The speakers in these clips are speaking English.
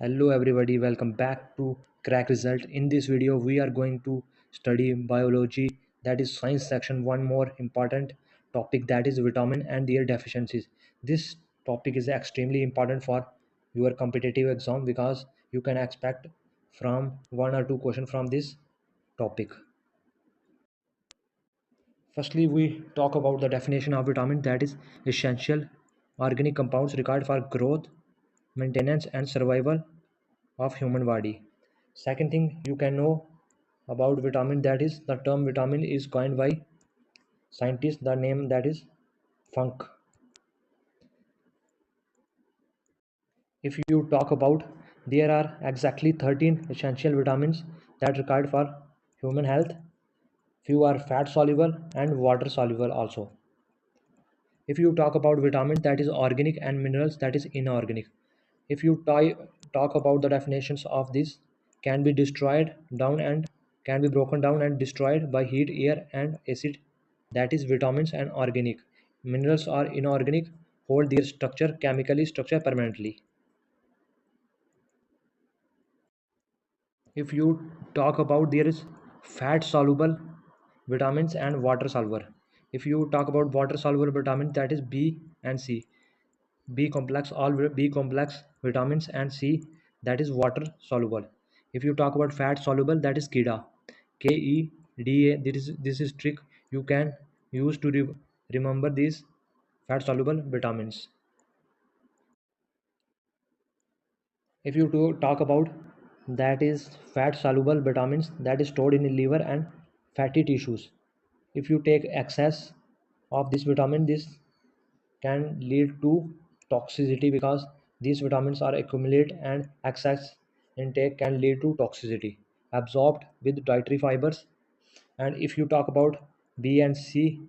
Hello everybody, welcome back to Crack Result. In this video, we are going to study biology, that is science section. One more important topic, that is vitamin and their deficiencies. This topic is extremely important for your competitive exam because you can expect from one or two questions from this topic. Firstly, we talk about the definition of vitamin, that is essential organic compounds required for growth, maintenance and survival of human body. Second thing you can know about vitamin, that is the term vitamin is coined by scientists, the name that is funk. If you talk about, there are exactly 13 essential vitamins that required for human health. Few are fat soluble and water soluble also. If you talk about vitamins, that is organic, and minerals, that is inorganic. If you talk about the definitions of this, can be destroyed down and can be broken down and destroyed by heat, air and acid, that is vitamins and organic. Minerals are inorganic, hold their structure chemically structure permanently. If you talk about, there is fat soluble vitamins and water soluble. If you talk about water soluble vitamins, that is B and C. B complex, all B complex vitamins, and C, that is water soluble. If you talk about fat soluble, that is KIDA, KEDA. This is trick you can use to remember these fat soluble vitamins. If you talk about, that is fat soluble vitamins, that is stored in the liver and fatty tissues. If you take excess of this vitamin, this can lead to toxicity because these vitamins are accumulate, and excess intake can lead to toxicity absorbed with dietary fibers. And if you talk about B and C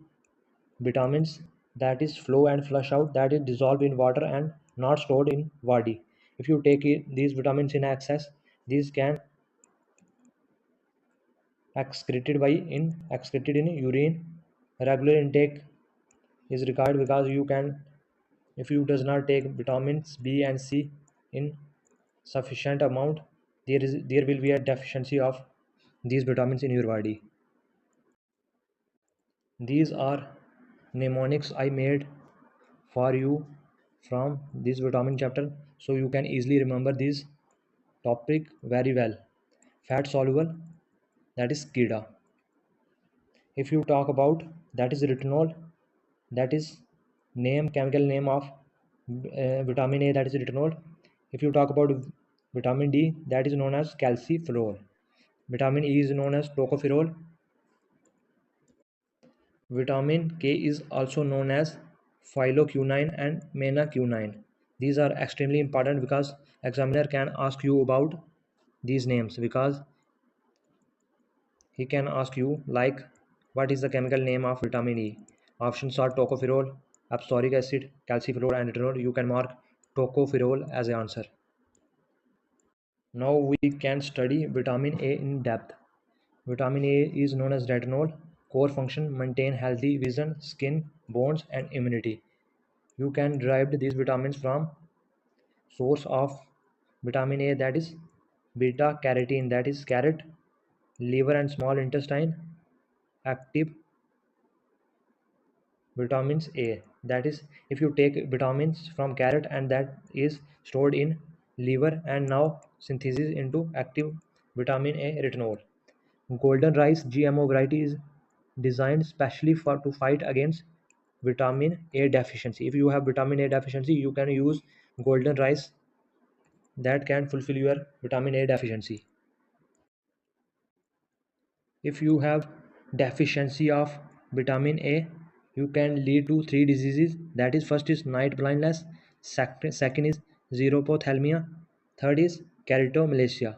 vitamins, that is flow and flush out, that is dissolved in water and not stored in body. If you take these vitamins in excess, these can excreted in urine. Regular intake is required because you can, if you does not take vitamins B and C in sufficient amount, there will be a deficiency of these vitamins in your body. These are mnemonics I made for you from this vitamin chapter, so you can easily remember this topic very well. Fat soluble, that is KIDA. If you talk about, that is retinol, that is name, chemical name of vitamin A, that is retinol. If you talk about vitamin D, that is known as calciferol. Vitamin E is known as tocopherol. Vitamin K is also known as phyloquinine and menaquinine. These are extremely important because examiner can ask you about these names, because he can ask you like, what is the chemical name of vitamin E? Options are tocopherol, abscoric acid, calciferol and retinol. You can mark tocopherol as the answer. Now we can study vitamin A in depth. Vitamin A is known as retinol. Core function: maintain healthy vision, skin, bones and immunity. You can derive these vitamins from source of vitamin A, that is beta carotene, that is carrot, liver and small intestine. Active vitamins A, that is, if you take vitamins from carrot and that is stored in liver and now synthesis into active vitamin A retinol. Golden rice GMO variety is designed specially for to fight against vitamin A deficiency. If you have vitamin A deficiency, you can use golden rice, that can fulfill your vitamin A deficiency. If you have deficiency of vitamin A, you can lead to three diseases. That is, first is night blindness, second is xerophthalmia, third is keratomalacia.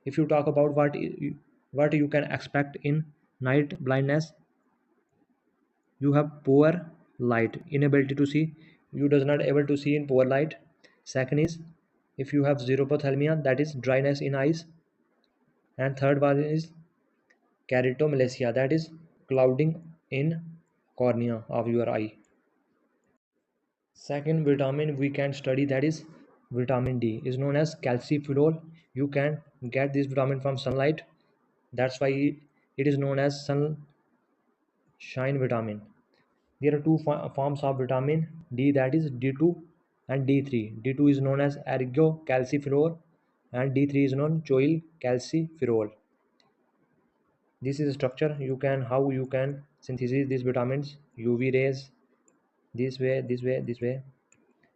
If you talk about what you can expect in night blindness, you have poor light, inability to see, you does not able to see in poor light. Second is, if you have xerophthalmia, that is dryness in eyes. And third one is keratomalacia, that is clouding in cornea of your eye. Second vitamin we can study, that is vitamin D is known as calciferol. You can get this vitamin from sunlight. That's why it is known as sunshine vitamin. There are two forms of vitamin D, that is D2 and D3. D2 is known as ergocalciferol and D3 is known choline This is a structure. You can how you can synthesize these vitamins: UV rays, this way,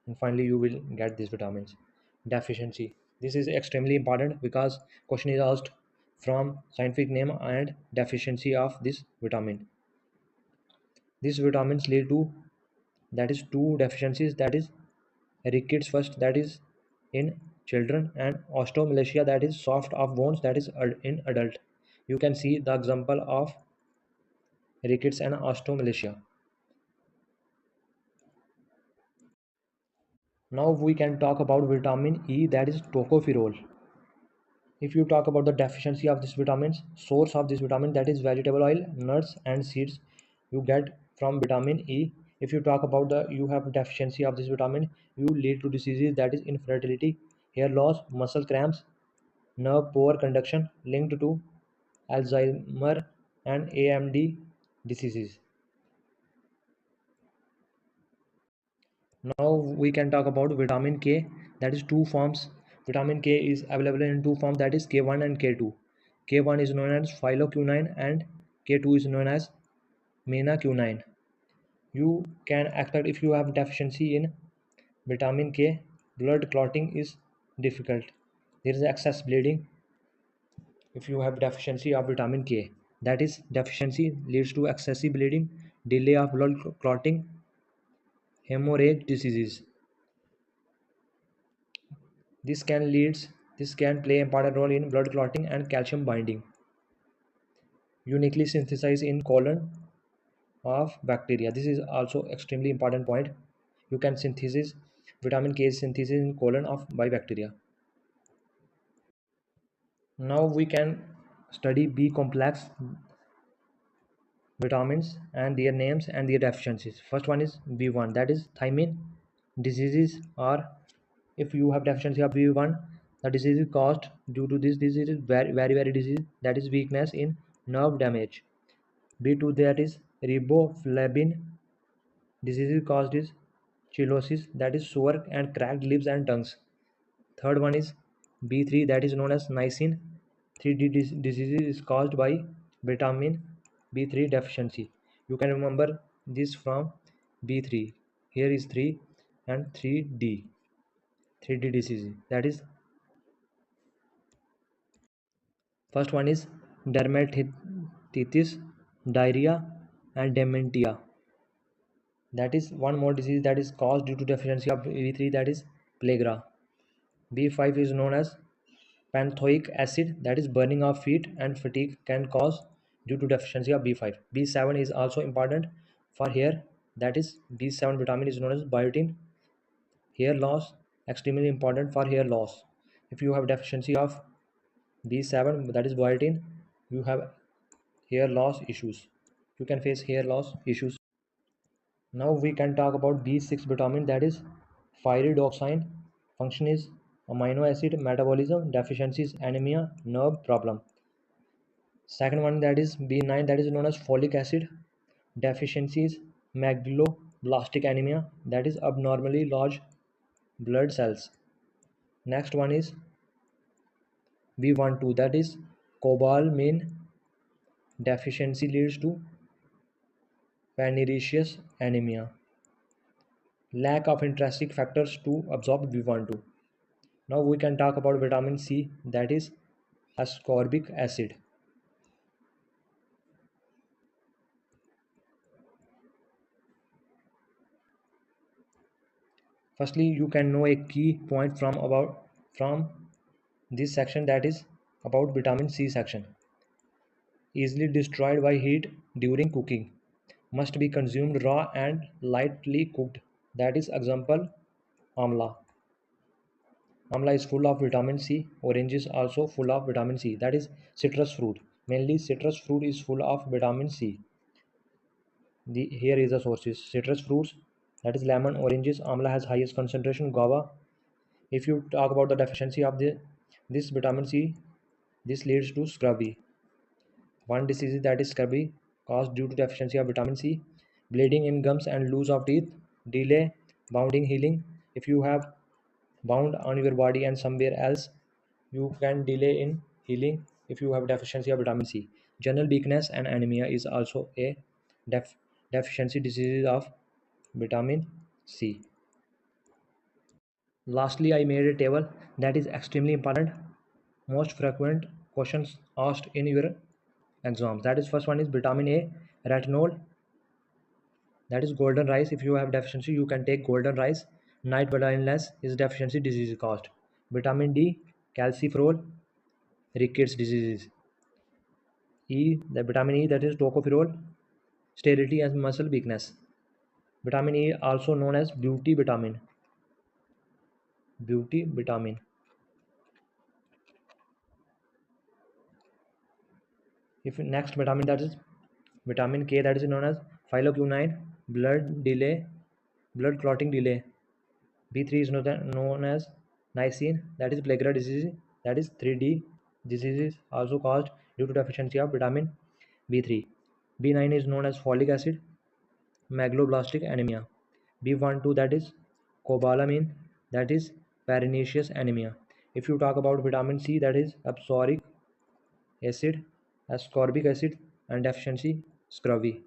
and finally you will get these vitamins. Deficiency. This is extremely important because question is asked from scientific name and deficiency of this vitamin. These vitamins lead to, that is, two deficiencies, that is rickets first, that is in children, and osteomalacia, that is soft of bones, that is in adult. You can see the example of rickets and osteomalacia. Now we can talk about vitamin E, that is tocopherol. If you talk about the deficiency of this vitamins, source of this vitamin, that is vegetable oil, nuts and seeds, you get from vitamin E. If you talk about the you have deficiency of this vitamin, you lead to diseases, that is infertility, hair loss, muscle cramps, nerve poor conduction linked to Alzheimer and AMD diseases. Now we can talk about vitamin K, that is two forms. Vitamin K is available in two forms, that is K1 and K2. K1 is known as phyloquinine and K2 is known as menaquinine. You can expect, if you have deficiency in vitamin K, blood clotting is difficult. There is excess bleeding if you have deficiency of vitamin K. That is, deficiency leads to excessive bleeding, delay of blood clotting, hemorrhage diseases. This can leads this can play an important role in blood clotting and calcium binding. Uniquely synthesized in colon of bacteria. This is also extremely important point. You can synthesis vitamin K is synthesis in colon of by bacteria. Now we can study B complex vitamins and their names and their deficiencies. First one is B1, that is thiamine. Diseases are, if you have deficiency of B1, the disease is caused due to this disease is very disease, that is weakness in nerve damage. B2, that is riboflavin. Disease is caused is chillosis, that is sore and cracked lips and tongues. Third one is B3, that is known as niacin. 3D disease is caused by vitamin B3 deficiency. You can remember this from B3. Here is 3 and 3D. 3D disease. That is, first one is dermatitis, diarrhea, and dementia. That is one more disease that is caused due to deficiency of B3, that is plague. B5 is known as panthoic acid, that is burning of feet and fatigue can cause due to deficiency of B5. B7 is also important for hair, that is B7 vitamin is known as biotin. Hair loss, extremely important for hair loss. If you have deficiency of B7, that is biotin, you have hair loss issues. You can face hair loss issues. Now we can talk about B6 vitamin, that is pyridoxine. Function is amino acid metabolism, deficiencies anemia, nerve problem. Second one, that is B9, that is known as folic acid. Deficiencies megaloblastic anemia, that is abnormally large blood cells. Next one is B12, that is cobalamin. Deficiency leads to pernicious anemia. Lack of intrinsic factors to absorb B12. Now we can talk about vitamin C, that is ascorbic acid. Firstly, you can know a key point from this section, that is about vitamin C section. Easily destroyed by heat during cooking. Must be consumed raw and lightly cooked. That is example amla. Amla is full of vitamin C. Orange is also full of vitamin C. That is citrus fruit. Mainly citrus fruit is full of vitamin C. Here is the sources: citrus fruits, that is lemon, oranges. Amla has highest concentration. Guava, If you talk about the deficiency of this vitamin C, this leads to scurvy. One disease that is scurvy caused due to deficiency of vitamin C, bleeding in gums and loss of teeth, delay bounding healing. If you have bound on your body and somewhere else, you can delay in healing if you have deficiency of vitamin C. General weakness and anemia is also a deficiency disease of vitamin C. Lastly, I made a table that is extremely important. Most frequent questions asked in your exams. That is first one is vitamin A, retinol, that is golden rice. If you have deficiency, you can take golden rice. Night blindness is deficiency disease caused. Vitamin D, calciferol, rickets diseases. E, the vitamin E, that is tocopherol, sterility and muscle weakness. Vitamin E also known as beauty vitamin. Beauty vitamin. If next vitamin, that is vitamin K, that is known as phyloquinine, blood delay, blood clotting delay. B3 is known as niacin, that is plague disease, that is 3D disease also caused due to deficiency of vitamin B3. B9 is known as folic acid, megaloblastic anemia. B12, that is cobalamin, that is pernicious anemia. If you talk about vitamin C, that is absoric acid, ascorbic acid, and deficiency scurvy.